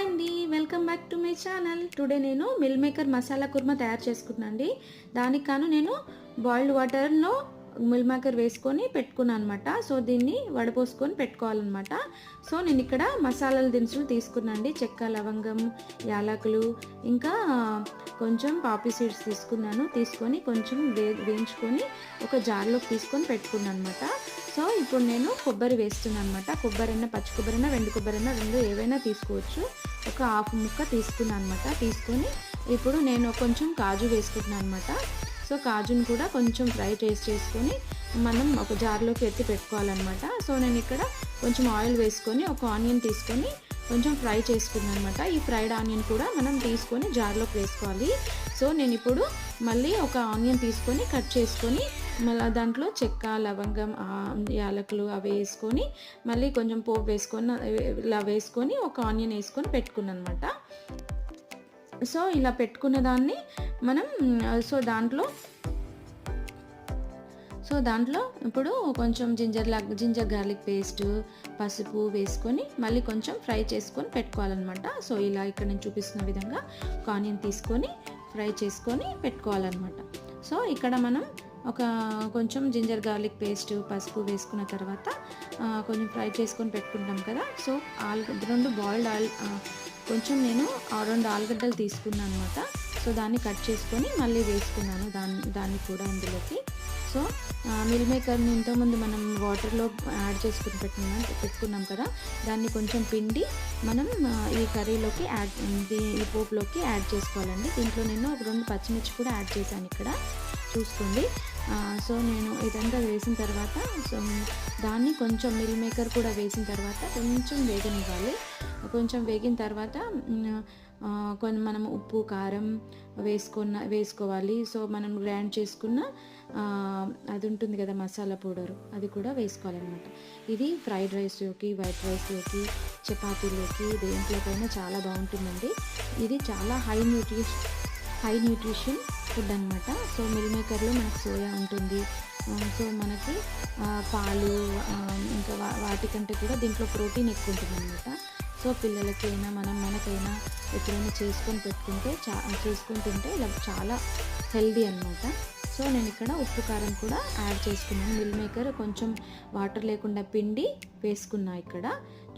Hi అండి, welcome back to my channel. Today నేను meal maker masala kurma తయారు చేసుకుంటున్నాను అండి. దానికి కాను నేను బాయిల్డ్ వాటర్లో మిల్ మేకర్ వేసుకొని పెట్టుకున్నాను అనమాట. సో దీన్ని వడపోసుకొని పెట్టుకోవాలన్నమాట. సో నేను ఇక్కడ మసాలాల దినుసులు తీసుకున్నాను అండి. చెక్క, లవంగం, యాలకులు, ఇంకా కొంచెం పాపీ సీడ్స్ తీసుకొని కొంచెం వేయించుకొని ఒక జార్లోకి తీసుకొని పెట్టుకున్నాను అనమాట. సో ఇప్పుడు నేను కొబ్బరి వేస్తున్నాను అనమాట. కొబ్బరైనా, పచ్చి కొబ్బరైనా, వెండి కొబ్బరైనా, రెండు ఏవైనా తీసుకోవచ్చు. ఒక హాఫ్ ముక్క తీసుకున్నాను అనమాట. తీసుకొని ఇప్పుడు నేను కొంచెం కాజు వేసుకుంటున్నాను అనమాట. సో కాజుని కూడా కొంచెం ఫ్రై చేసుకొని మనం ఒక జార్లోకి ఎత్తి పెట్టుకోవాలన్నమాట. సో నేను ఇక్కడ కొంచెం ఆయిల్ వేసుకొని ఒక ఆనియన్ తీసుకొని కొంచెం ఫ్రై చేసుకున్నాను అనమాట. ఈ ఫ్రైడ్ ఆనియన్ కూడా మనం తీసుకొని జార్లోకి వేసుకోవాలి. సో నేను ఇప్పుడు మళ్ళీ ఒక ఆనియన్ తీసుకొని కట్ చేసుకొని మళ్ళీ దాంట్లో చెక్క, లవంగం, యాలకులు అవి వేసుకొని మళ్ళీ కొంచెం పోపు వేసుకొని ఇలా వేసుకొని ఒక ఆనియన్ వేసుకొని పెట్టుకున్నాను అనమాట. సో ఇలా పెట్టుకున్న దాన్ని మనం దాంట్లో ఇప్పుడు కొంచెం జింజర్ గార్లిక్ పేస్ట్, పసుపు వేసుకొని మళ్ళీ కొంచెం ఫ్రై చేసుకొని పెట్టుకోవాలన్నమాట. సో ఇలా ఇక్కడ నేను చూపిస్తున్న విధంగా ఒక ఆనియన్ తీసుకొని ఫ్రై చేసుకొని పెట్టుకోవాలన్నమాట. సో ఇక్కడ మనం కొంచెం జింజర్ గార్లిక్ పేస్ట్, పసుపు వేసుకున్న తర్వాత కొంచెం ఫ్రై చేసుకొని పెట్టుకుంటాం కదా. సో రెండు బాయిల్డ్ ఆయిల్ కొంచెం నేను 2 ఆలుగడ్డలు తీసుకున్నాను అనమాట. సో దాన్ని కట్ చేసుకొని మళ్ళీ వేసుకున్నాను దాన్ని కూడా ఇందులోకి. సో మిల్ మేకర్ని ఇంతకుముందు మనం వాటర్లో యాడ్ చేసుకుని పెట్టుకున్నాం కదా, దాన్ని కొంచెం పిండి మనం ఈ కర్రీలోకి ఈ పోపులోకి యాడ్ చేసుకోవాలండి. దీంట్లో నేను 2 పచ్చిమిర్చి కూడా యాడ్ చేశాను ఇక్కడ, చూసుకోండి. సో నేను ఇదంతా వేసిన తర్వాత దాన్ని కొంచెం మిల్ మేకర్ కూడా వేసిన తర్వాత కొంచెం కొంచెం వేగిన తర్వాత మనం ఉప్పు, కారం వేసుకోవాలి. సో మనం గ్రైండ్ చేసుకున్న అది ఉంటుంది కదా మసాలా పౌడరు, అది కూడా వేసుకోవాలన్నమాట. ఇది ఫ్రైడ్ రైస్లోకి, వైట్ రైస్లోకి, చపాతీలోకి, దేంట్లోకైనా చాలా బాగుంటుందండి. ఇది చాలా హై న్యూట్రిషన్ ఫుడ్ అనమాట. సో మిల్ మేకర్లో మనకి సోయా ఉంటుంది. సో మనకి పాలు ఇంకా వాటికంటే కూడా దీంట్లో ప్రోటీన్ ఎక్కువ ఉంటుంది అనమాట. సో పిల్లలకైనా మనకైనా ఎప్పుడైనా చేసుకొని తింటే ఇలా చాలా హెల్దీ అనమాట. సో నేను ఇక్కడ ఉప్పు, కారం కూడా యాడ్ చేసుకున్నాను. మిల్ మేకర్ కొంచెం వాటర్ లేకుండా పిండి వేసుకున్నా ఇక్కడ,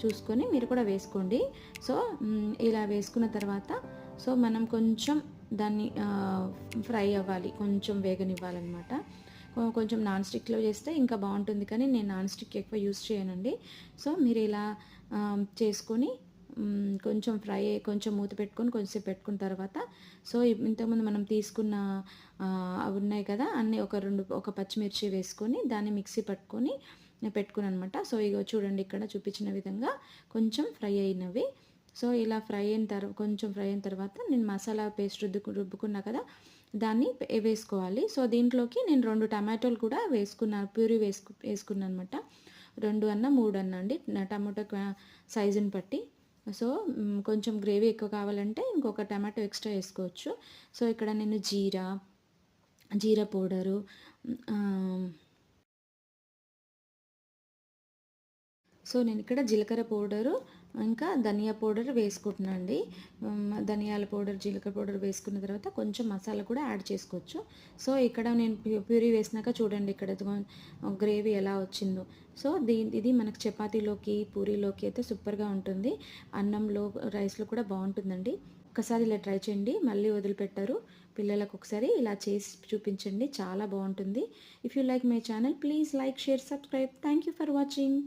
చూసుకొని మీరు కూడా వేసుకోండి. సో ఇలా వేసుకున్న తర్వాత సో మనం కొంచెం దాన్ని ఫ్రై అవ్వాలి, కొంచెం వేగనివ్వాలన్నమాట. కొంచెం నాన్ స్టిక్లో చేస్తే ఇంకా బాగుంటుంది, కానీ నేను నాన్ స్టిక్ ఎక్కువ యూస్ చేయనండి. సో మీరు ఇలా చేసుకొని కొంచెం మూత పెట్టుకొని కొంచెంసేపు పెట్టుకున్న తర్వాత సో ఇంతకుముందు మనం తీసుకున్న అవి ఉన్నాయి కదా, అన్నీ ఒక పచ్చిమిర్చి వేసుకొని దాన్ని మిక్సీ పెట్టుకుని అనమాట. సో ఇగో చూడండి, ఇక్కడ చూపించిన విధంగా కొంచెం ఫ్రై అయినవి. సో ఇలా కొంచెం ఫ్రై అయిన తర్వాత నేను మసాలా పేస్ట్ రుబ్బుకున్నా కదా, దాన్ని వేసుకోవాలి. సో దీంట్లోకి నేను 2 టమాటోలు కూడా వేసుకున్నాను, ప్యూరీ వేసుకున్నాను అనమాట. 2 అన్న 3 అన్న అండి, టమాటో సైజుని బట్టి. సో కొంచెం గ్రేవీ ఎక్కువ కావాలంటే ఇంకొక టమాటో ఎక్స్ట్రా వేసుకోవచ్చు. సో ఇక్కడ నేను జీరా పౌడరు, సో నేను ఇక్కడ జీలకర్ర పౌడరు ఇంకా ధనియా పౌడర్ వేసుకుంటున్నాను అండి. ధనియాల పౌడర్, జీలకర్ర పౌడర్ వేసుకున్న తర్వాత కొంచెం మసాలా కూడా యాడ్ చేసుకోవచ్చు. సో ఇక్కడ నేను ప్యూరీ వేసినాక చూడండి ఇక్కడ గ్రేవీ ఎలా వచ్చిందో. సో ఇది మనకు చపాతీలోకి, పూరీలోకి అయితే సూపర్గా ఉంటుంది. అన్నంలో, రైస్లో కూడా బాగుంటుందండి. ఒకసారి ఇలా ట్రై చేయండి, మళ్ళీ వదిలిపెట్టారు. పిల్లలకు ఒకసారి ఇలా చేసి చూపించండి, చాలా బాగుంటుంది. If you like my channel, please like, share, subscribe. Thank you for watching.